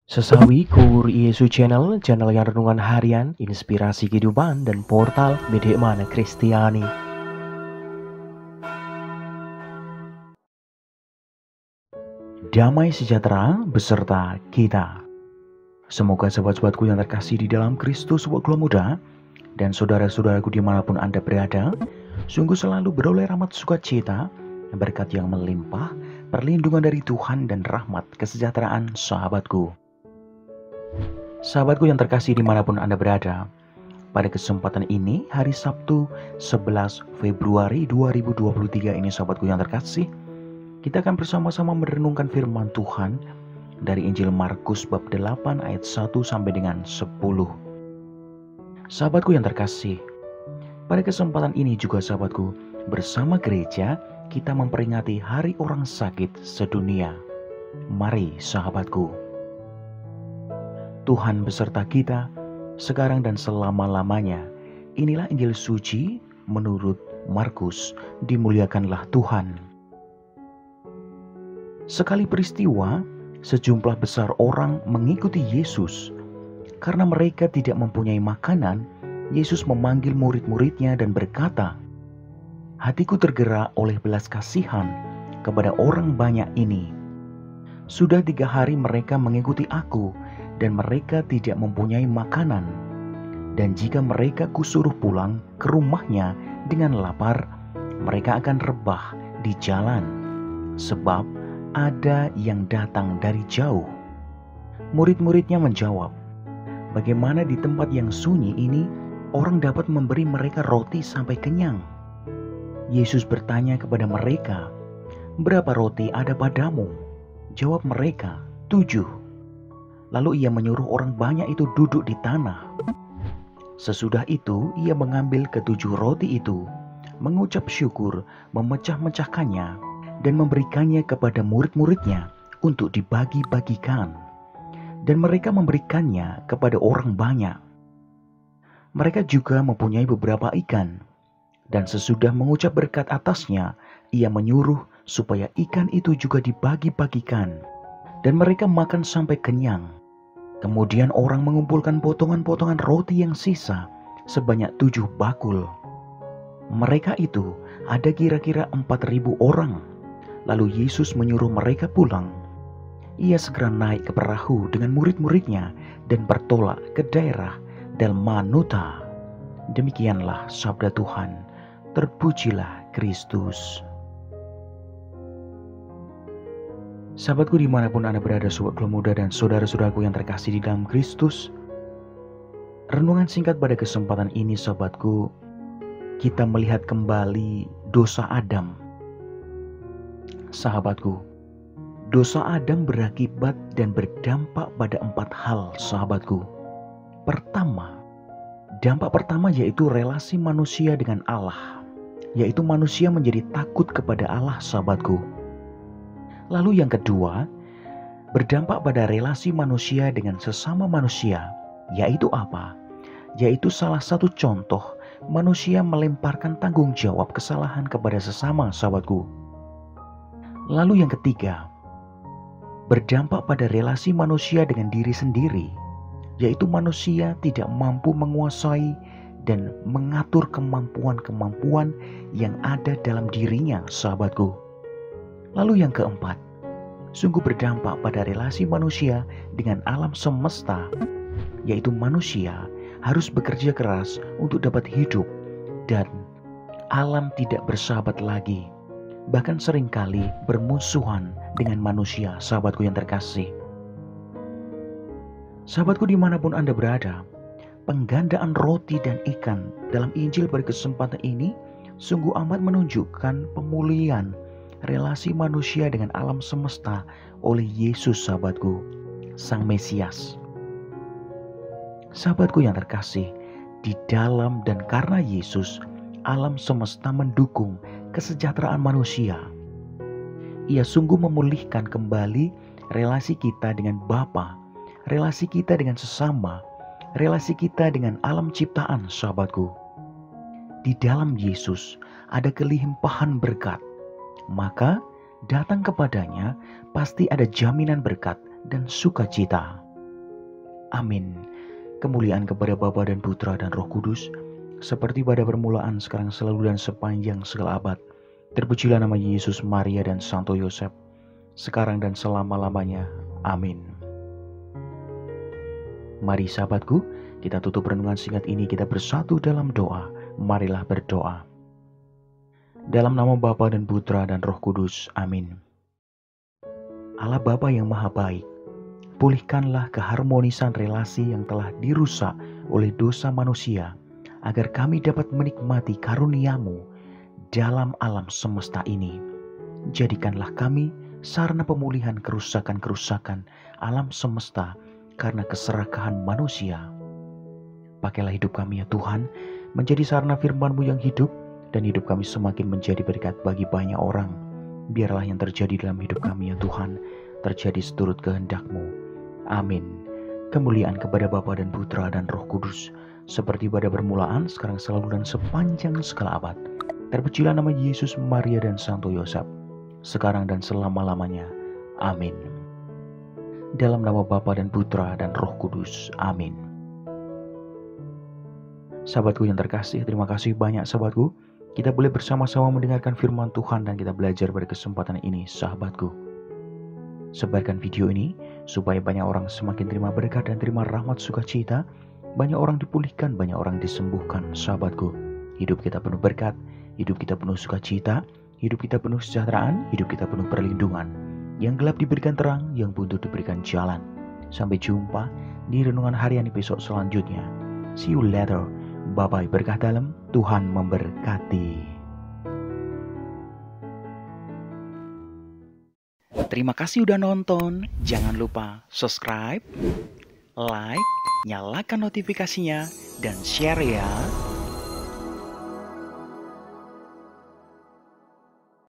Sesawi Kur Yesu channel yang renungan harian, inspirasi kehidupan, dan portal Media Mana Kristiani. Damai sejahtera beserta kita. Semoga sobat-sobatku yang terkasih di dalam Kristus waktu muda, dan saudara-saudaraku dimanapun Anda berada, sungguh selalu beroleh rahmat sukacita, berkat yang melimpah, perlindungan dari Tuhan dan rahmat kesejahteraan sahabatku. Sahabatku yang terkasih dimanapun Anda berada, pada kesempatan ini hari Sabtu 11 Februari 2023 ini sahabatku yang terkasih, kita akan bersama-sama merenungkan firman Tuhan dari Injil Markus bab 8 ayat 1 sampai dengan 10. Sahabatku yang terkasih, pada kesempatan ini juga sahabatku, bersama gereja kita memperingati Hari Orang Sakit Sedunia. Mari sahabatku, Tuhan beserta kita, sekarang dan selama-lamanya. Inilah Injil suci menurut Markus, dimuliakanlah Tuhan. Sekali peristiwa, sejumlah besar orang mengikuti Yesus. Karena mereka tidak mempunyai makanan, Yesus memanggil murid-muridnya dan berkata, "Hatiku tergerak oleh belas kasihan kepada orang banyak ini. Sudah 3 hari mereka mengikuti aku, dan mereka tidak mempunyai makanan. Dan jika mereka kusuruh pulang ke rumahnya dengan lapar, mereka akan rebah di jalan, sebab ada yang datang dari jauh." Murid-muridnya menjawab, "Bagaimana di tempat yang sunyi ini orang dapat memberi mereka roti sampai kenyang?" Yesus bertanya kepada mereka, "Berapa roti ada padamu?" Jawab mereka, 7. Lalu ia menyuruh orang banyak itu duduk di tanah. Sesudah itu ia mengambil ke-7 roti itu, mengucap syukur, memecah-mecahkannya, dan memberikannya kepada murid-muridnya untuk dibagi-bagikan. Dan mereka memberikannya kepada orang banyak. Mereka juga mempunyai beberapa ikan. Dan sesudah mengucap berkat atasnya, ia menyuruh supaya ikan itu juga dibagi-bagikan. Dan mereka makan sampai kenyang. Kemudian orang mengumpulkan potongan-potongan roti yang sisa sebanyak 7 bakul. Mereka itu ada kira-kira 4.000 orang. Lalu Yesus menyuruh mereka pulang. Ia segera naik ke perahu dengan murid-muridnya dan bertolak ke daerah Dalmanuta. Demikianlah sabda Tuhan. Terpujilah Kristus. Sahabatku dimanapun Anda berada, sobat muda dan saudara-saudaraku yang terkasih di dalam Kristus, renungan singkat pada kesempatan ini sahabatku, kita melihat kembali dosa Adam. Sahabatku, dosa Adam berakibat dan berdampak pada 4 hal sahabatku. Pertama, dampak pertama yaitu relasi manusia dengan Allah, yaitu manusia menjadi takut kepada Allah sahabatku. Lalu yang kedua, berdampak pada relasi manusia dengan sesama manusia, yaitu apa? Yaitu salah satu contoh manusia melemparkan tanggung jawab kesalahan kepada sesama sahabatku. Lalu yang ketiga, berdampak pada relasi manusia dengan diri sendiri, yaitu manusia tidak mampu menguasai dan mengatur kemampuan-kemampuan yang ada dalam dirinya sahabatku. Lalu yang keempat, sungguh berdampak pada relasi manusia dengan alam semesta, yaitu manusia harus bekerja keras untuk dapat hidup dan alam tidak bersahabat lagi, bahkan seringkali bermusuhan dengan manusia, sahabatku yang terkasih. Sahabatku dimanapun Anda berada, penggandaan roti dan ikan dalam Injil pada kesempatan ini sungguh amat menunjukkan pemulihan relasi manusia dengan alam semesta oleh Yesus sahabatku, Sang Mesias. Sahabatku yang terkasih, di dalam dan karena Yesus, alam semesta mendukung kesejahteraan manusia. Ia sungguh memulihkan kembali relasi kita dengan Bapa, relasi kita dengan sesama, relasi kita dengan alam ciptaan sahabatku. Di dalam Yesus ada kelimpahan berkat. Maka datang kepadanya pasti ada jaminan berkat dan sukacita. Amin. Kemuliaan kepada Bapa dan Putra dan Roh Kudus, seperti pada permulaan, sekarang, selalu, dan sepanjang segala abad. Terpujilah nama Yesus, Maria, dan Santo Yosef, sekarang dan selama-lamanya. Amin. Mari sahabatku, kita tutup renungan singkat ini, kita bersatu dalam doa. Marilah berdoa. Dalam nama Bapa dan Putra dan Roh Kudus. Amin. Allah Bapa yang Maha Baik, pulihkanlah keharmonisan relasi yang telah dirusak oleh dosa manusia, agar kami dapat menikmati karunia-Mu dalam alam semesta ini. Jadikanlah kami sarana pemulihan kerusakan-kerusakan alam semesta karena keserakahan manusia. Pakailah hidup kami ya Tuhan, menjadi sarana firman-Mu yang hidup, dan hidup kami semakin menjadi berkat bagi banyak orang. Biarlah yang terjadi dalam hidup kami ya Tuhan, terjadi seturut kehendak-Mu. Amin. Kemuliaan kepada Bapa dan Putra dan Roh Kudus, seperti pada permulaan, sekarang, selalu, dan sepanjang segala abad. Terpujilah nama Yesus, Maria, dan Santo Yosef, sekarang dan selama-lamanya. Amin. Dalam nama Bapa dan Putra dan Roh Kudus. Amin. Sahabatku yang terkasih, terima kasih banyak sahabatku. Kita boleh bersama-sama mendengarkan firman Tuhan dan kita belajar pada kesempatan ini, sahabatku. Sebarkan video ini supaya banyak orang semakin terima berkat dan terima rahmat sukacita. Banyak orang dipulihkan, banyak orang disembuhkan, sahabatku. Hidup kita penuh berkat, hidup kita penuh sukacita, hidup kita penuh kesejahteraan, hidup kita penuh perlindungan. Yang gelap diberikan terang, yang buntu diberikan jalan. Sampai jumpa di renungan harian episode selanjutnya. See you later. Bye-bye, berkah dalam, Tuhan memberkati. Terima kasih udah nonton. Jangan lupa subscribe, like, nyalakan notifikasinya, dan share ya.